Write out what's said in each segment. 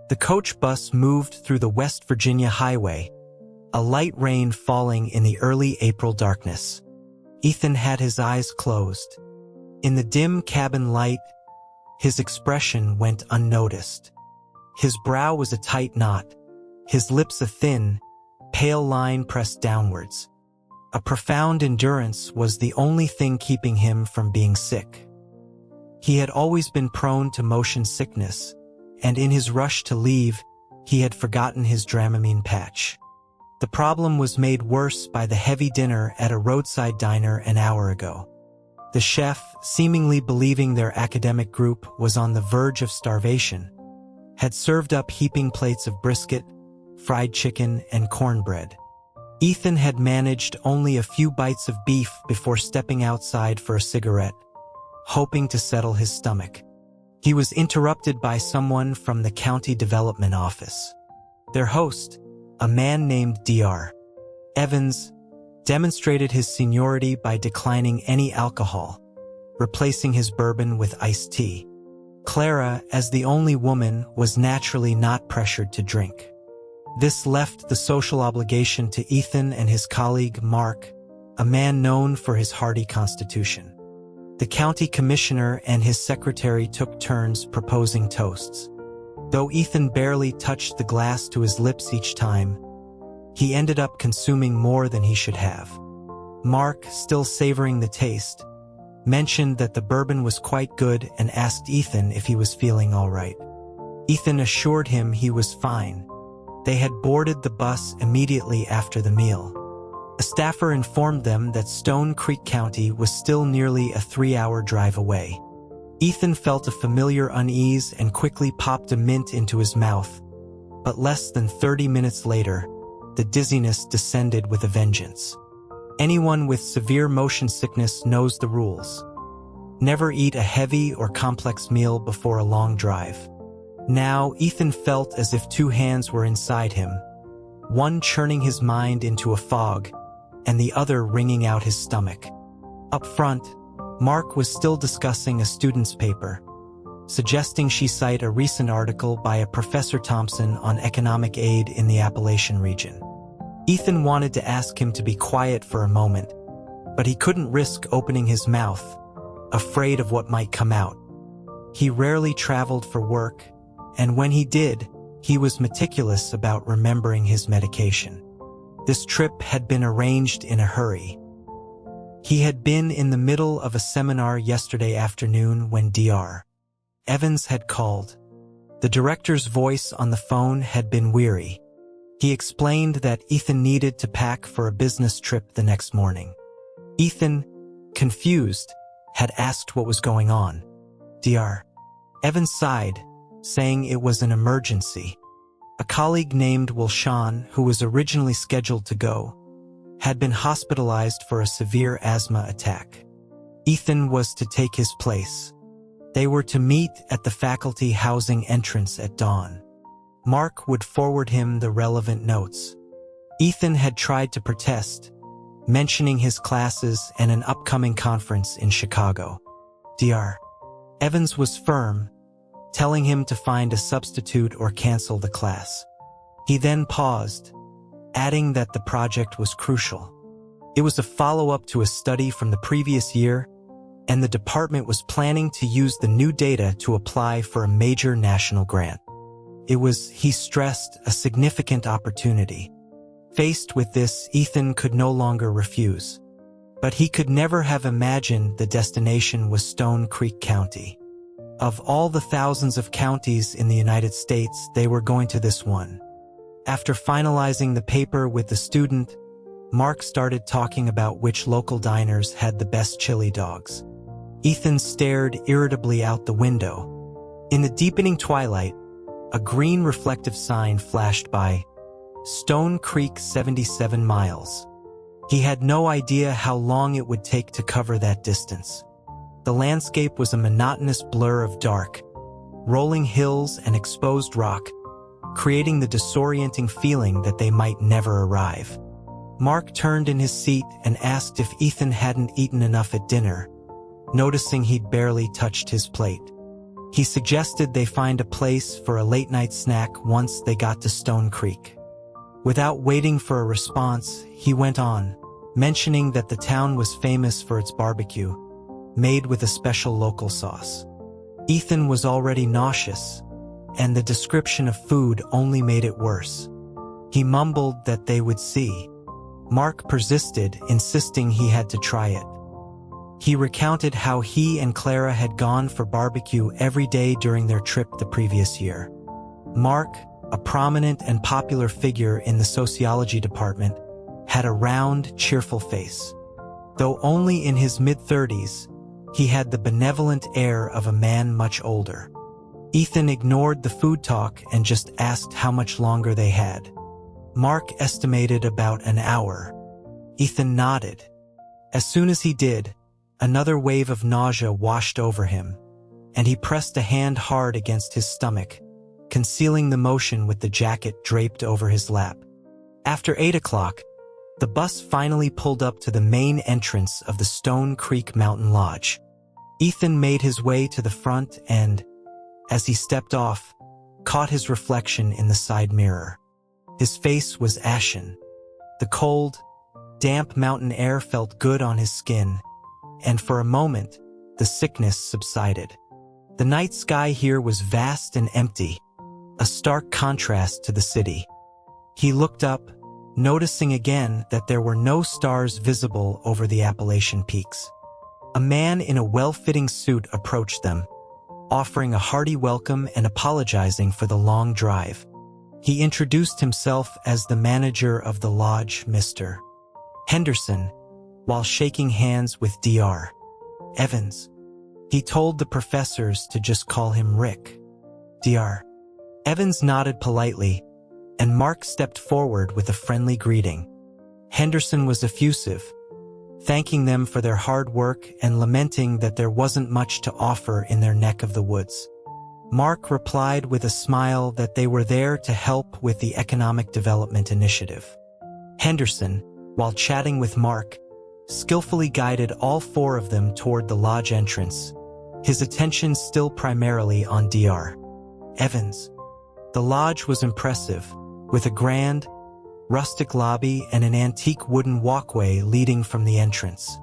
The coach bus moved through the West Virginia highway, a light rain falling in the early April darkness. Ethan had his eyes closed. In the dim cabin light, his expression went unnoticed. His brow was a tight knot, his lips a thin, pale line pressed downwards. A profound endurance was the only thing keeping him from being sick. He had always been prone to motion sickness, and in his rush to leave, he had forgotten his Dramamine patch. The problem was made worse by the heavy dinner at a roadside diner an hour ago. The chef, seemingly believing their academic group was on the verge of starvation, had served up heaping plates of brisket, fried chicken, and cornbread. Ethan had managed only a few bites of beef before stepping outside for a cigarette, hoping to settle his stomach. He was interrupted by someone from the county development office. Their host, a man named Dr. Evans, demonstrated his seniority by declining any alcohol, replacing his bourbon with iced tea. Clara, as the only woman, was naturally not pressured to drink. This left the social obligation to Ethan and his colleague Mark, a man known for his hearty constitution. The county commissioner and his secretary took turns proposing toasts. Though Ethan barely touched the glass to his lips each time, he ended up consuming more than he should have. Mark, still savoring the taste, mentioned that the bourbon was quite good and asked Ethan if he was feeling all right. Ethan assured him he was fine. They had boarded the bus immediately after the meal. A staffer informed them that Stone Creek County was still nearly a 3-hour drive away. Ethan felt a familiar unease and quickly popped a mint into his mouth, but less than 30 minutes later, the dizziness descended with a vengeance. Anyone with severe motion sickness knows the rules. Never eat a heavy or complex meal before a long drive. Now, Ethan felt as if two hands were inside him, one churning his mind into a fog, and the other wringing out his stomach. Up front, Mark was still discussing a student's paper, suggesting she cite a recent article by a Professor Thompson on economic aid in the Appalachian region. Ethan wanted to ask him to be quiet for a moment, but he couldn't risk opening his mouth, afraid of what might come out. He rarely traveled for work, and when he did, he was meticulous about remembering his medication. This trip had been arranged in a hurry. He had been in the middle of a seminar yesterday afternoon when Dr. Evans had called. The director's voice on the phone had been weary. He explained that Ethan needed to pack for a business trip the next morning. Ethan, confused, had asked what was going on. Dr. Evans sighed, saying it was an emergency. A colleague named Wilshawn, who was originally scheduled to go, had been hospitalized for a severe asthma attack. Ethan was to take his place. They were to meet at the faculty housing entrance at dawn. Mark would forward him the relevant notes. Ethan had tried to protest, mentioning his classes and an upcoming conference in Chicago. Dr. Evans was firm, telling him to find a substitute or cancel the class. He then paused, adding that the project was crucial. It was a follow-up to a study from the previous year, and the department was planning to use the new data to apply for a major national grant. It was, he stressed, a significant opportunity. Faced with this, Ethan could no longer refuse. But he could never have imagined the destination was Stone Creek County. Of all the thousands of counties in the United States, they were going to this one. After finalizing the paper with the student, Mark started talking about which local diners had the best chili dogs. Ethan stared irritably out the window. In the deepening twilight, a green reflective sign flashed by. Stone Creek, 77 miles. He had no idea how long it would take to cover that distance. The landscape was a monotonous blur of dark, rolling hills and exposed rock, creating the disorienting feeling that they might never arrive. Mark turned in his seat and asked if Ethan hadn't eaten enough at dinner, noticing he'd barely touched his plate. He suggested they find a place for a late-night snack once they got to Stone Creek. Without waiting for a response, he went on, mentioning that the town was famous for its barbecue, made with a special local sauce. Ethan was already nauseous, and the description of food only made it worse. He mumbled that they would see. Mark persisted, insisting he had to try it. He recounted how he and Clara had gone for barbecue every day during their trip the previous year. Mark, a prominent and popular figure in the sociology department, had a round, cheerful face. Though only in his mid-30s, he had the benevolent air of a man much older. Ethan ignored the food talk and just asked how much longer they had. Mark estimated about an hour. Ethan nodded. As soon as he did, another wave of nausea washed over him, and he pressed a hand hard against his stomach, concealing the motion with the jacket draped over his lap. After 8 o'clock, the bus finally pulled up to the main entrance of the Stone Creek Mountain Lodge. Ethan made his way to the front and, as he stepped off, caught his reflection in the side mirror. His face was ashen. The cold, damp mountain air felt good on his skin, and for a moment, the sickness subsided. The night sky here was vast and empty, a stark contrast to the city. He looked up, noticing again that there were no stars visible over the Appalachian peaks. A man in a well-fitting suit approached them, offering a hearty welcome and apologizing for the long drive. He introduced himself as the manager of the lodge, Mr. Henderson, while shaking hands with Dr. Evans. He told the professors to just call him Rick. Dr. Evans nodded politely, and Mark stepped forward with a friendly greeting. Henderson was effusive, thanking them for their hard work and lamenting that there wasn't much to offer in their neck of the woods. Mark replied with a smile that they were there to help with the Economic Development Initiative. Henderson, while chatting with Mark, skillfully guided all 4 of them toward the lodge entrance, his attention still primarily on Dr. Evans. The lodge was impressive, with a grand, rustic lobby and an antique wooden walkway leading from the entrance.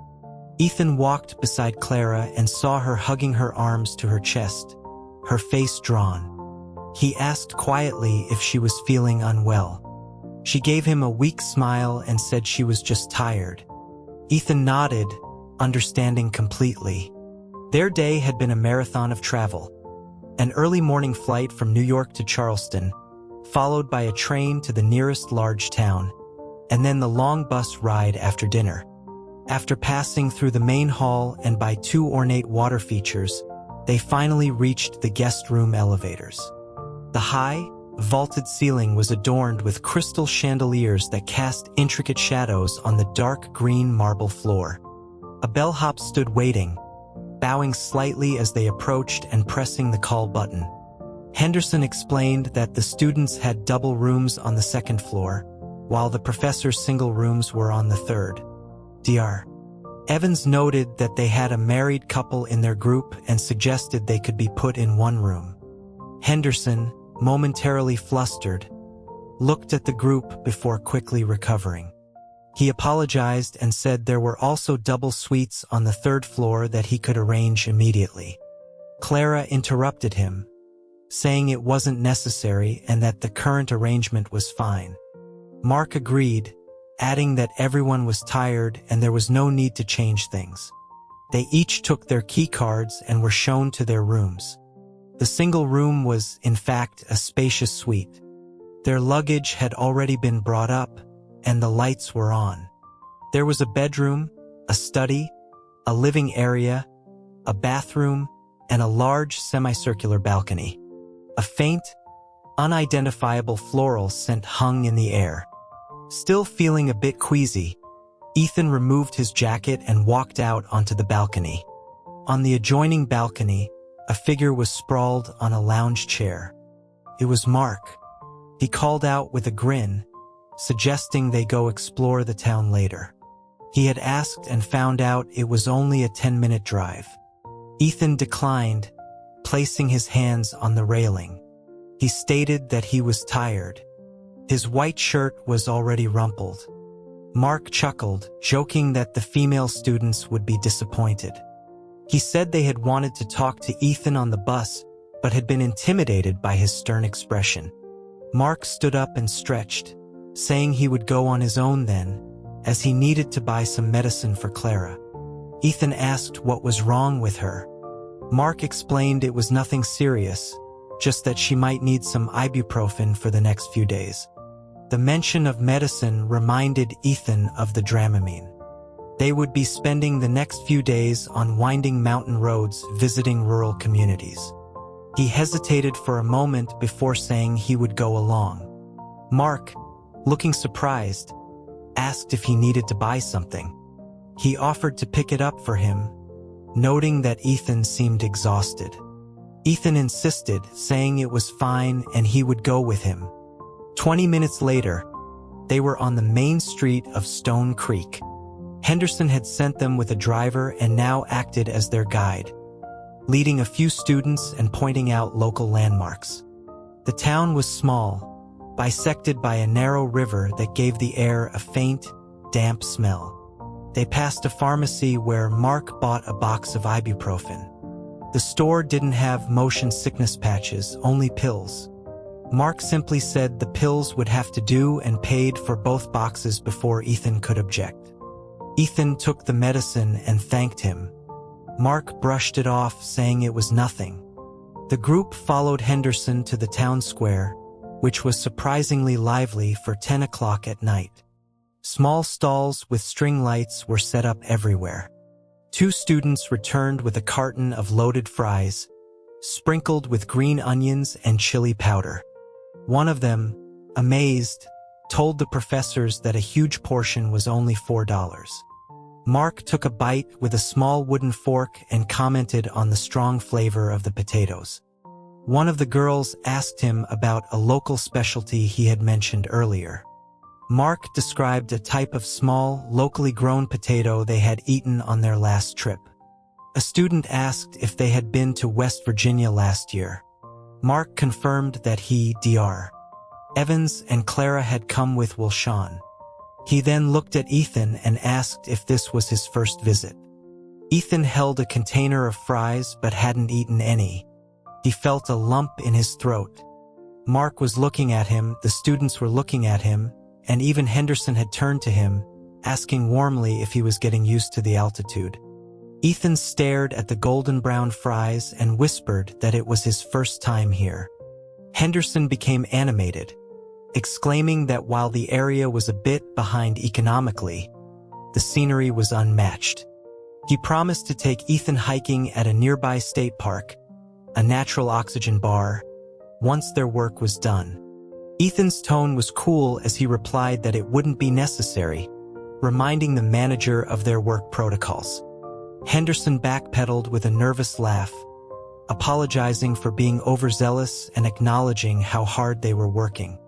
Ethan walked beside Clara and saw her hugging her arms to her chest, her face drawn. He asked quietly if she was feeling unwell. She gave him a weak smile and said she was just tired. Ethan nodded, understanding completely. Their day had been a marathon of travel. An early morning flight from New York to Charleston, followed by a train to the nearest large town, and then the long bus ride after dinner. After passing through the main hall and by 2 ornate water features, they finally reached the guest room elevators. The high, vaulted ceiling was adorned with crystal chandeliers that cast intricate shadows on the dark green marble floor. A bellhop stood waiting, bowing slightly as they approached and pressing the call button. Henderson explained that the students had double rooms on the 2nd floor, while the professor's single rooms were on the 3rd. Dr. Evans noted that they had a married couple in their group and suggested they could be put in one room. Henderson, momentarily flustered, looked at the group before quickly recovering. He apologized and said there were also double suites on the 3rd floor that he could arrange immediately. Clara interrupted him, saying it wasn't necessary and that the current arrangement was fine. Mark agreed, adding that everyone was tired and there was no need to change things. They each took their key cards and were shown to their rooms. The single room was, in fact, a spacious suite. Their luggage had already been brought up, and the lights were on. There was a bedroom, a study, a living area, a bathroom, and a large semicircular balcony. A faint, unidentifiable floral scent hung in the air. Still feeling a bit queasy, Ethan removed his jacket and walked out onto the balcony. On the adjoining balcony, a figure was sprawled on a lounge chair. It was Mark. He called out with a grin, suggesting they go explore the town later. He had asked and found out it was only a 10-minute drive. Ethan declined, placing his hands on the railing. He stated that he was tired. His white shirt was already rumpled. Mark chuckled, joking that the female students would be disappointed. He said they had wanted to talk to Ethan on the bus, but had been intimidated by his stern expression. Mark stood up and stretched, saying he would go on his own then, as he needed to buy some medicine for Clara. Ethan asked what was wrong with her. Mark explained it was nothing serious, just that she might need some ibuprofen for the next few days. The mention of medicine reminded Ethan of the Dramamine. They would be spending the next few days on winding mountain roads visiting rural communities. He hesitated for a moment before saying he would go along. Mark, looking surprised, asked if he needed to buy something. He offered to pick it up for him, noting that Ethan seemed exhausted. Ethan insisted, saying it was fine and he would go with him. 20 minutes later, they were on the main street of Stone Creek. Henderson had sent them with a driver and now acted as their guide, leading a few students and pointing out local landmarks. The town was small, bisected by a narrow river that gave the air a faint, damp smell. They passed a pharmacy where Mark bought a box of ibuprofen. The store didn't have motion sickness patches, only pills. Mark simply said the pills would have to do and paid for both boxes before Ethan could object. Ethan took the medicine and thanked him. Mark brushed it off, saying it was nothing. The group followed Henderson to the town square, which was surprisingly lively for 10 o'clock at night. Small stalls with string lights were set up everywhere. 2 students returned with a carton of loaded fries, sprinkled with green onions and chili powder. One of them, amazed, told the professors that a huge portion was only $4. Mark took a bite with a small wooden fork and commented on the strong flavor of the potatoes. One of the girls asked him about a local specialty he had mentioned earlier. Mark described a type of small, locally grown potato they had eaten on their last trip. A student asked if they had been to West Virginia last year. Mark confirmed that he, Dr. Evans, and Clara had come with Wilshawn. He then looked at Ethan and asked if this was his first visit. Ethan held a container of fries but hadn't eaten any. He felt a lump in his throat. Mark was looking at him, the students were looking at him, and even Henderson had turned to him, asking warmly if he was getting used to the altitude. Ethan stared at the golden brown fries and whispered that it was his first time here. Henderson became animated, exclaiming that while the area was a bit behind economically, the scenery was unmatched. He promised to take Ethan hiking at a nearby state park, a natural oxygen bar, once their work was done. Ethan's tone was cool as he replied that it wouldn't be necessary, reminding the manager of their work protocols. Henderson backpedaled with a nervous laugh, apologizing for being overzealous and acknowledging how hard they were working.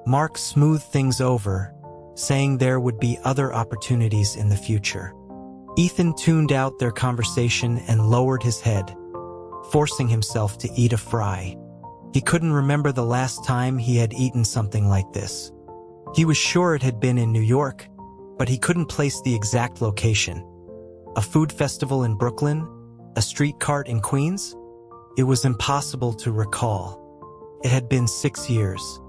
Mark smoothed things over, saying there would be other opportunities in the future. Ethan tuned out their conversation and lowered his head, forcing himself to eat a fry. He couldn't remember the last time he had eaten something like this. He was sure it had been in New York, but he couldn't place the exact location. A food festival in Brooklyn? A street cart in Queens? It was impossible to recall. It had been 6 years.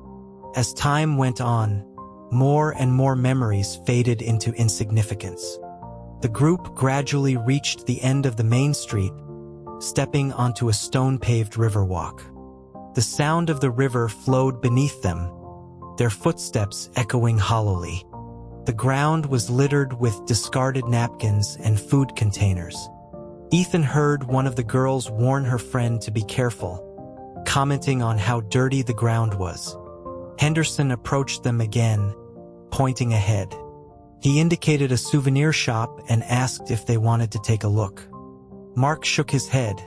As time went on, more and more memories faded into insignificance. The group gradually reached the end of the main street, stepping onto a stone-paved riverwalk. The sound of the river flowed beneath them, their footsteps echoing hollowly. The ground was littered with discarded napkins and food containers. Ethan heard one of the girls warn her friend to be careful, commenting on how dirty the ground was. Henderson approached them again, pointing ahead. He indicated a souvenir shop and asked if they wanted to take a look. Mark shook his head,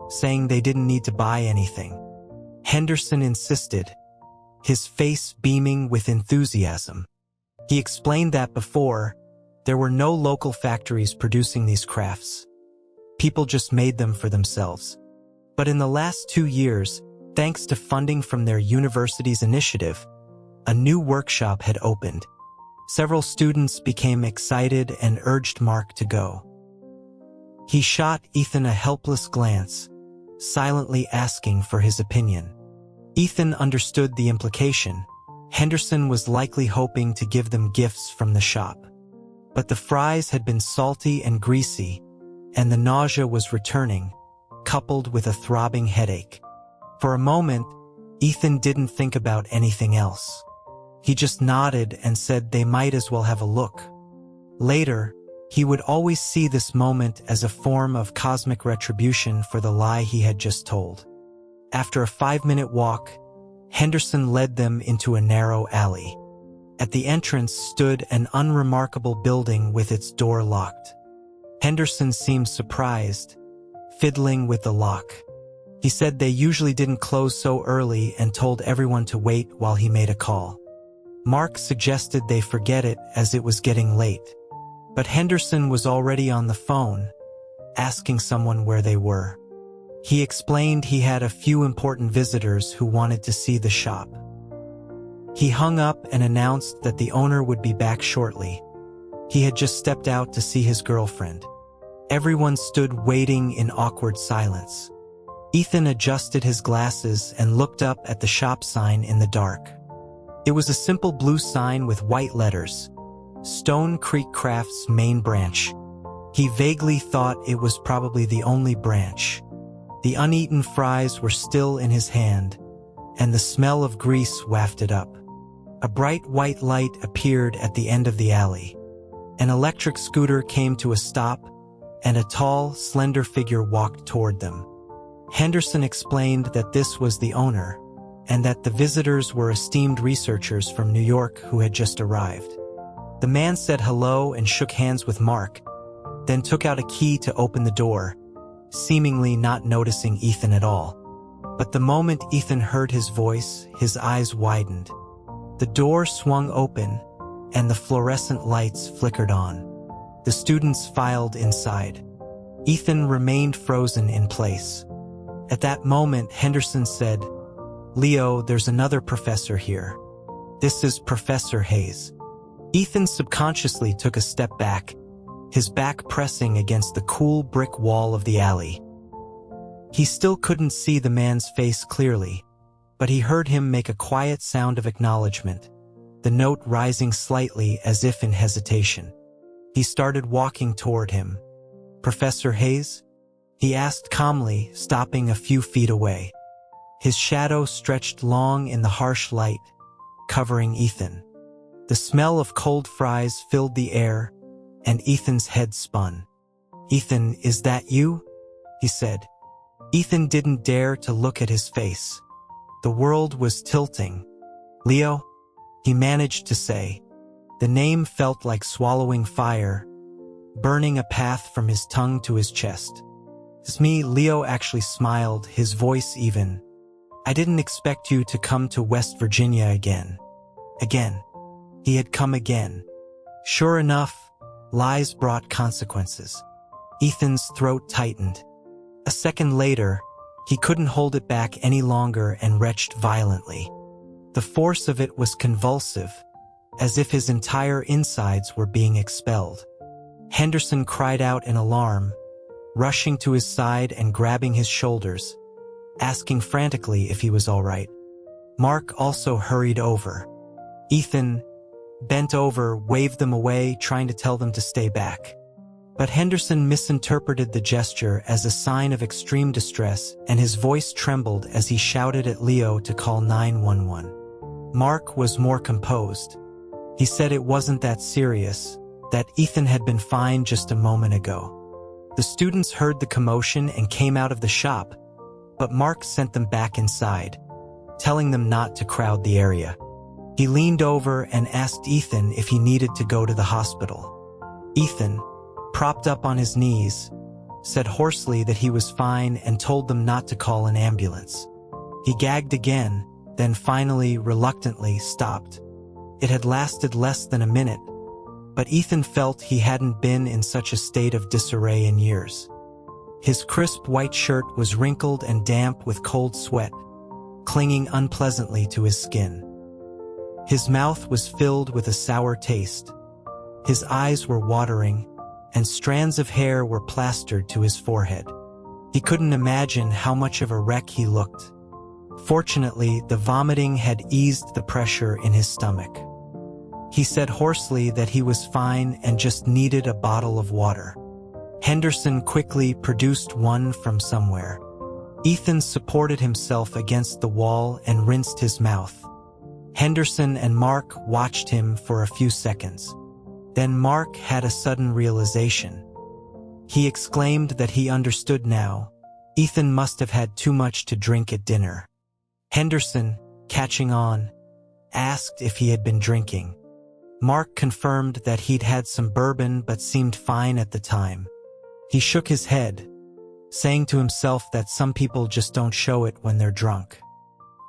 saying they didn't need to buy anything. Henderson insisted, his face beaming with enthusiasm. He explained that before, there were no local factories producing these crafts. People just made them for themselves. But in the last 2 years, thanks to funding from their university's initiative, a new workshop had opened. Several students became excited and urged Mark to go. He shot Ethan a helpless glance, silently asking for his opinion. Ethan understood the implication. Henderson was likely hoping to give them gifts from the shop. But the fries had been salty and greasy, and the nausea was returning, coupled with a throbbing headache. For a moment, Ethan didn't think about anything else. He just nodded and said they might as well have a look. Later, he would always see this moment as a form of cosmic retribution for the lie he had just told. After a 5-minute walk, Henderson led them into a narrow alley. At the entrance stood an unremarkable building with its door locked. Henderson seemed surprised, fiddling with the lock. He said they usually didn't close so early and told everyone to wait while he made a call. Mark suggested they forget it as it was getting late. But Henderson was already on the phone, asking someone where they were. He explained he had a few important visitors who wanted to see the shop. He hung up and announced that the owner would be back shortly. He had just stepped out to see his girlfriend. Everyone stood waiting in awkward silence. Ethan adjusted his glasses and looked up at the shop sign in the dark. It was a simple blue sign with white letters, Stone Creek Crafts Main Branch. He vaguely thought it was probably the only branch. The uneaten fries were still in his hand, and the smell of grease wafted up. A bright white light appeared at the end of the alley. An electric scooter came to a stop, and a tall, slender figure walked toward them. Henderson explained that this was the owner, and that the visitors were esteemed researchers from New York who had just arrived. The man said hello and shook hands with Mark, then took out a key to open the door, seemingly not noticing Ethan at all. But the moment Ethan heard his voice, his eyes widened. The door swung open, and the fluorescent lights flickered on. The students filed inside. Ethan remained frozen in place. At that moment, Henderson said, "Leo, there's another professor here. This is Professor Hayes." Ethan subconsciously took a step back, his back pressing against the cool brick wall of the alley. He still couldn't see the man's face clearly, but he heard him make a quiet sound of acknowledgement, the note rising slightly as if in hesitation. He started walking toward him. "Professor Hayes?" he asked calmly, stopping a few feet away. His shadow stretched long in the harsh light, covering Ethan. The smell of cold fries filled the air, and Ethan's head spun. "Ethan, is that you?" he said. Ethan didn't dare to look at his face. The world was tilting. "Leo?" he managed to say. The name felt like swallowing fire, burning a path from his tongue to his chest. "It's me." Leo actually smiled, his voice even. "I didn't expect you to come to West Virginia again." Again. He had come again. Sure enough, lies brought consequences. Ethan's throat tightened. A second later, he couldn't hold it back any longer and retched violently. The force of it was convulsive, as if his entire insides were being expelled. Henderson cried out in alarm, rushing to his side and grabbing his shoulders, asking frantically if he was all right. Mark also hurried over. Ethan, bent over, waved them away, trying to tell them to stay back. But Henderson misinterpreted the gesture as a sign of extreme distress, and his voice trembled as he shouted at Leo to call 911. Mark was more composed. He said it wasn't that serious, that Ethan had been fine just a moment ago. The students heard the commotion and came out of the shop, but Mark sent them back inside, telling them not to crowd the area. He leaned over and asked Ethan if he needed to go to the hospital. Ethan, propped up on his knees, said hoarsely that he was fine and told them not to call an ambulance. He gagged again, then finally, reluctantly, stopped. It had lasted less than a minute, but Ethan felt he hadn't been in such a state of disarray in years. His crisp white shirt was wrinkled and damp with cold sweat, clinging unpleasantly to his skin. His mouth was filled with a sour taste. His eyes were watering, and strands of hair were plastered to his forehead. He couldn't imagine how much of a wreck he looked. Fortunately, the vomiting had eased the pressure in his stomach. He said hoarsely that he was fine and just needed a bottle of water. Henderson quickly produced one from somewhere. Ethan supported himself against the wall and rinsed his mouth. Henderson and Mark watched him for a few seconds. Then Mark had a sudden realization. He exclaimed that he understood now. Ethan must have had too much to drink at dinner. Henderson, catching on, asked if he had been drinking. Mark confirmed that he'd had some bourbon but seemed fine at the time. He shook his head, saying to himself that some people just don't show it when they're drunk.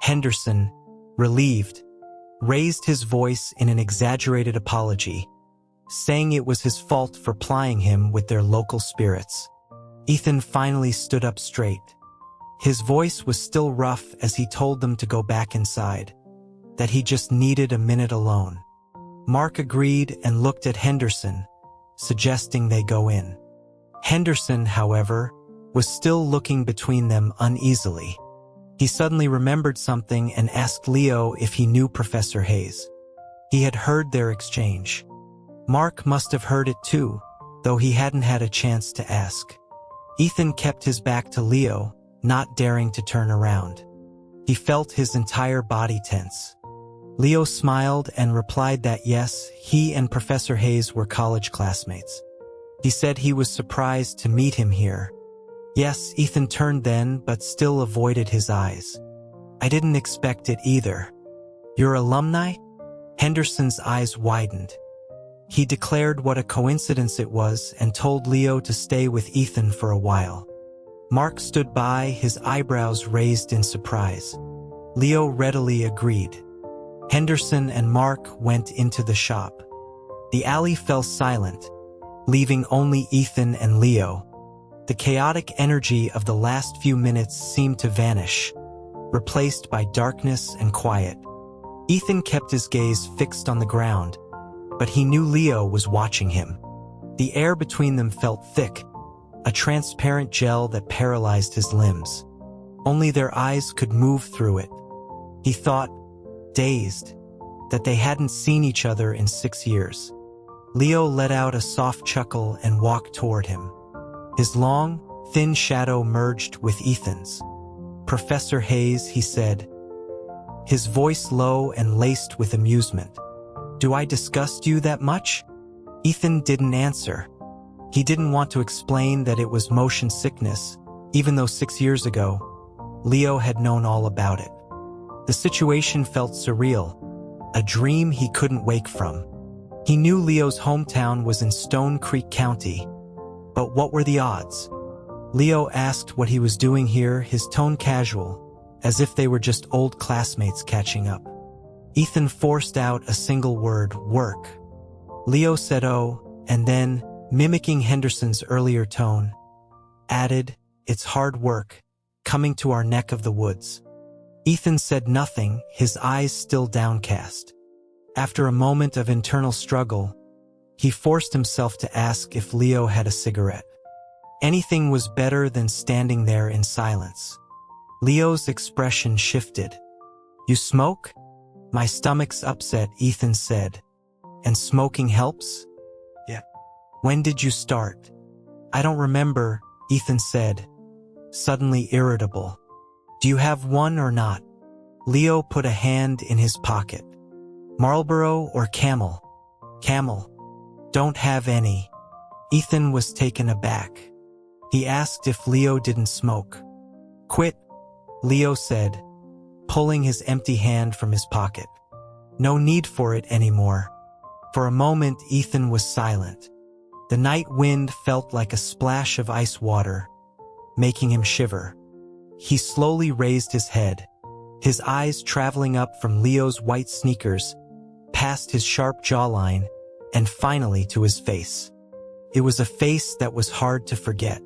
Henderson, relieved, raised his voice in an exaggerated apology, saying it was his fault for plying him with their local spirits. Ethan finally stood up straight. His voice was still rough as he told them to go back inside, that he just needed a minute alone. Mark agreed and looked at Henderson, suggesting they go in. Henderson, however, was still looking between them uneasily. He suddenly remembered something and asked Leo if he knew Professor Hayes. He had heard their exchange. Mark must have heard it too, though he hadn't had a chance to ask. Ethan kept his back to Leo, not daring to turn around. He felt his entire body tense. Leo smiled and replied that yes, he and Professor Hayes were college classmates. He said he was surprised to meet him here. Yes, Ethan turned then, but still avoided his eyes. I didn't expect it either. You're alumni? Henderson's eyes widened. He declared what a coincidence it was and told Leo to stay with Ethan for a while. Mark stood by, his eyebrows raised in surprise. Leo readily agreed. Henderson and Mark went into the shop. The alley fell silent, leaving only Ethan and Leo. The chaotic energy of the last few minutes seemed to vanish, replaced by darkness and quiet. Ethan kept his gaze fixed on the ground, but he knew Leo was watching him. The air between them felt thick, a transparent gel that paralyzed his limbs. Only their eyes could move through it. He thought, dazed, that they hadn't seen each other in 6 years. Leo let out a soft chuckle and walked toward him. His long, thin shadow merged with Ethan's. Professor Hayes, he said, his voice low and laced with amusement. Do I disgust you that much? Ethan didn't answer. He didn't want to explain that it was motion sickness, even though 6 years ago, Leo had known all about it. The situation felt surreal, a dream he couldn't wake from. He knew Leo's hometown was in Stone Creek County, but what were the odds? Leo asked what he was doing here, his tone casual, as if they were just old classmates catching up. Ethan forced out a single word, work. Leo said, oh, and then, mimicking Henderson's earlier tone, added, it's hard work, coming to our neck of the woods. Ethan said nothing, his eyes still downcast. After a moment of internal struggle, he forced himself to ask if Leo had a cigarette. Anything was better than standing there in silence. Leo's expression shifted. You smoke? My stomach's upset, Ethan said. And smoking helps? Yeah. When did you start? I don't remember, Ethan said, suddenly irritable. Do you have one or not? Leo put a hand in his pocket. Marlboro or Camel? Camel. Don't have any. Ethan was taken aback. He asked if Leo didn't smoke. Quit, Leo said, pulling his empty hand from his pocket. No need for it anymore. For a moment, Ethan was silent. The night wind felt like a splash of ice water, making him shiver. He slowly raised his head, his eyes traveling up from Leo's white sneakers, past his sharp jawline, and finally to his face. It was a face that was hard to forget.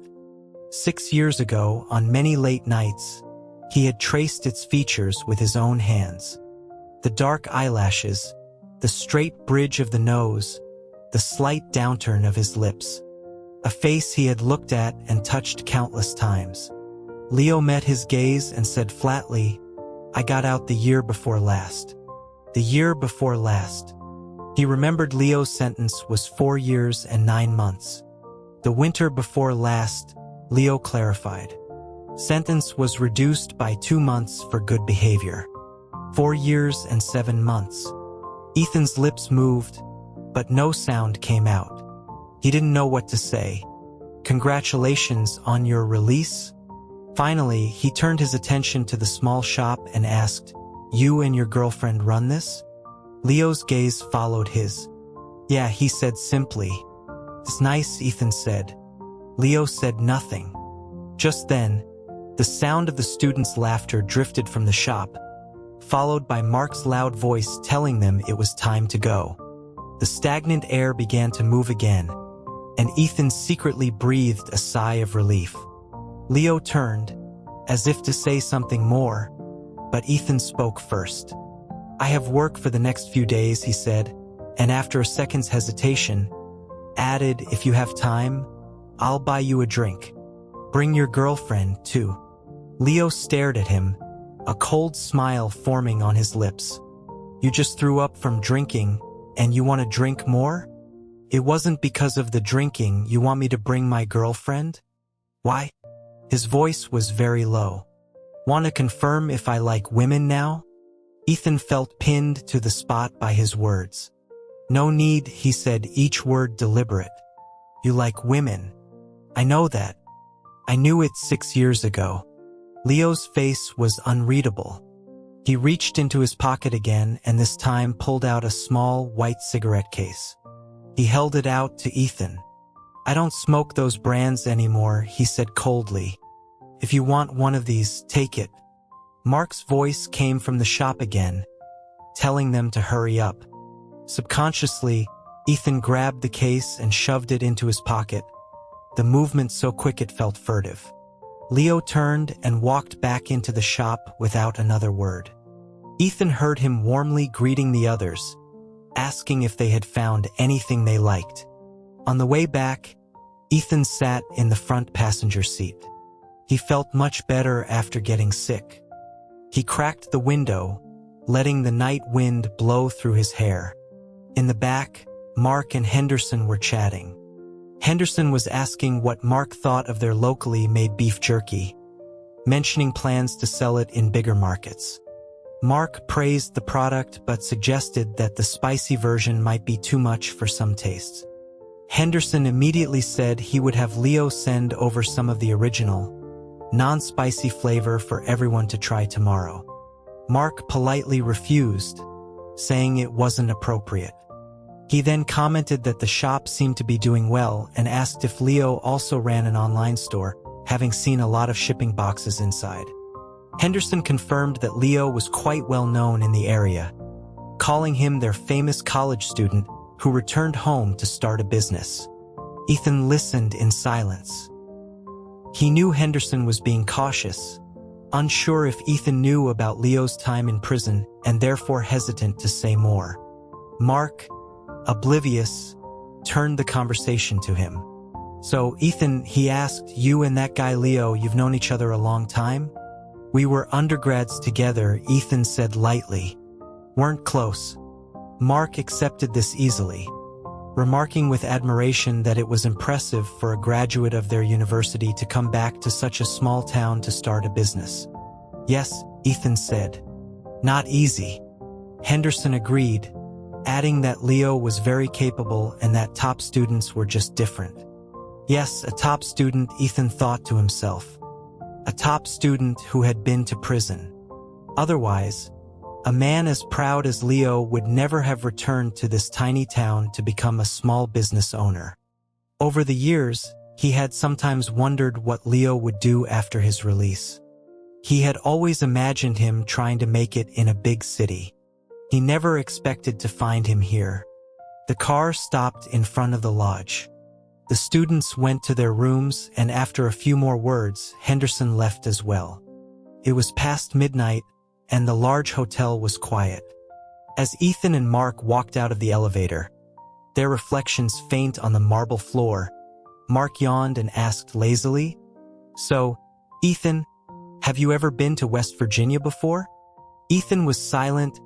6 years ago, on many late nights, he had traced its features with his own hands. The dark eyelashes, the straight bridge of the nose, the slight downturn of his lips. A face he had looked at and touched countless times. Leo met his gaze and said flatly, "I got out the year before last." The year before last. He remembered Leo's sentence was 4 years and 9 months. The winter before last, Leo clarified. Sentence was reduced by 2 months for good behavior. 4 years and 7 months. Ethan's lips moved, but no sound came out. He didn't know what to say. "Congratulations on your release?" Finally, he turned his attention to the small shop and asked, "You and your girlfriend run this?" Leo's gaze followed his. "Yeah," he said simply. "It's nice," Ethan said. Leo said nothing. Just then, the sound of the students' laughter drifted from the shop, followed by Mark's loud voice telling them it was time to go. The stagnant air began to move again, and Ethan secretly breathed a sigh of relief. Leo turned, as if to say something more, but Ethan spoke first. "I have work for the next few days," he said, and after a second's hesitation, added, "If you have time, I'll buy you a drink. Bring your girlfriend, too." Leo stared at him, a cold smile forming on his lips. "You just threw up from drinking, and you want to drink more? It wasn't because of the drinking you want me to bring my girlfriend? Why?" His voice was very low. "Want to confirm if I like women now?" Ethan felt pinned to the spot by his words. "No need," he said, each word deliberate. "You like women. I know that. I knew it 6 years ago." Leo's face was unreadable. He reached into his pocket again and this time pulled out a small white cigarette case. He held it out to Ethan. "I don't smoke those brands anymore," he said coldly. "If you want one of these, take it." Mark's voice came from the shop again, telling them to hurry up. Subconsciously, Ethan grabbed the case and shoved it into his pocket, the movement so quick it felt furtive. Leo turned and walked back into the shop without another word. Ethan heard him warmly greeting the others, asking if they had found anything they liked. On the way back, Ethan sat in the front passenger seat. He felt much better after getting sick. He cracked the window, letting the night wind blow through his hair. In the back, Mark and Henderson were chatting. Henderson was asking what Mark thought of their locally made beef jerky, mentioning plans to sell it in bigger markets. Mark praised the product but suggested that the spicy version might be too much for some tastes. Henderson immediately said he would have Leo send over some of the original, non-spicy flavor for everyone to try tomorrow. Mark politely refused, saying it wasn't appropriate. He then commented that the shop seemed to be doing well and asked if Leo also ran an online store, having seen a lot of shipping boxes inside. Henderson confirmed that Leo was quite well known in the area, calling him their famous college student who returned home to start a business. Ethan listened in silence. He knew Henderson was being cautious, unsure if Ethan knew about Leo's time in prison and therefore hesitant to say more. Mark, oblivious, turned the conversation to him. "So, Ethan," he asked, "you and that guy Leo, you've known each other a long time?" "We were undergrads together," Ethan said lightly. "Weren't close." Mark accepted this easily, remarking with admiration that it was impressive for a graduate of their university to come back to such a small town to start a business. "Yes," Ethan said. "Not easy." Henderson agreed, adding that Leo was very capable and that top students were just different. Yes, a top student, Ethan thought to himself. A top student who had been to prison. Otherwise, a man as proud as Leo would never have returned to this tiny town to become a small business owner. Over the years, he had sometimes wondered what Leo would do after his release. He had always imagined him trying to make it in a big city. He never expected to find him here. The car stopped in front of the lodge. The students went to their rooms, and after a few more words, Henderson left as well. It was past midnight, and the large hotel was quiet. As Ethan and Mark walked out of the elevator, their reflections faint on the marble floor, Mark yawned and asked lazily, "So, Ethan, have you ever been to West Virginia before?" Ethan was silent,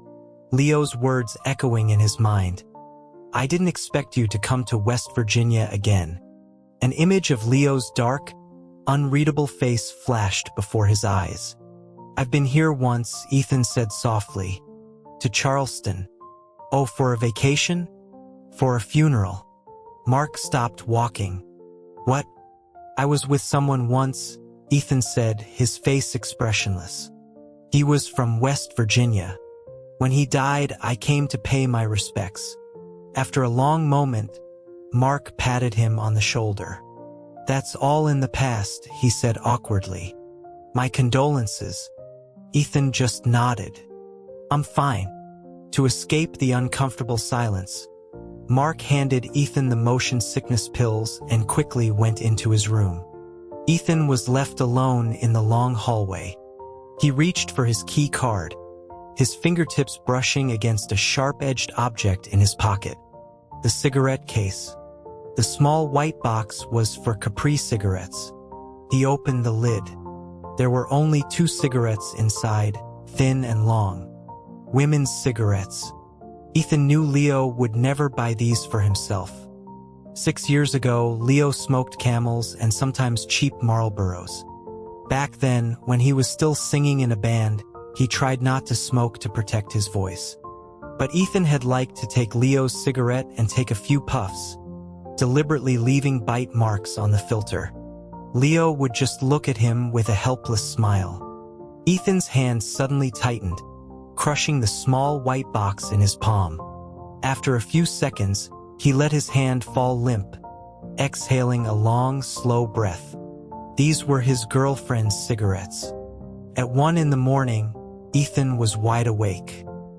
Leo's words echoing in his mind. "I didn't expect you to come to West Virginia again." An image of Leo's dark, unreadable face flashed before his eyes. "I've been here once," Ethan said softly. "To Charleston." "Oh, for a vacation? For a funeral?" Mark stopped walking. "What? I was with someone once," Ethan said, his face expressionless. "He was from West Virginia. When he died, I came to pay my respects." After a long moment, Mark patted him on the shoulder. "That's all in the past," he said awkwardly. "My condolences." Ethan just nodded. "I'm fine." To escape the uncomfortable silence, Mark handed Ethan the motion sickness pills and quickly went into his room. Ethan was left alone in the long hallway. He reached for his key card, his fingertips brushing against a sharp-edged object in his pocket. The cigarette case. The small white box was for Capri cigarettes. He opened the lid. There were only 2 cigarettes inside, thin and long. Women's cigarettes. Ethan knew Leo would never buy these for himself. 6 years ago, Leo smoked Camels and sometimes cheap Marlboros. Back then, when he was still singing in a band, he tried not to smoke to protect his voice. But Ethan had liked to take Leo's cigarette and take a few puffs, deliberately leaving bite marks on the filter. Leo would just look at him with a helpless smile. Ethan's hand suddenly tightened, crushing the small white box in his palm. After a few seconds, he let his hand fall limp, exhaling a long, slow breath. These were his girlfriend's cigarettes. At 1 in the morning, Ethan was wide awake.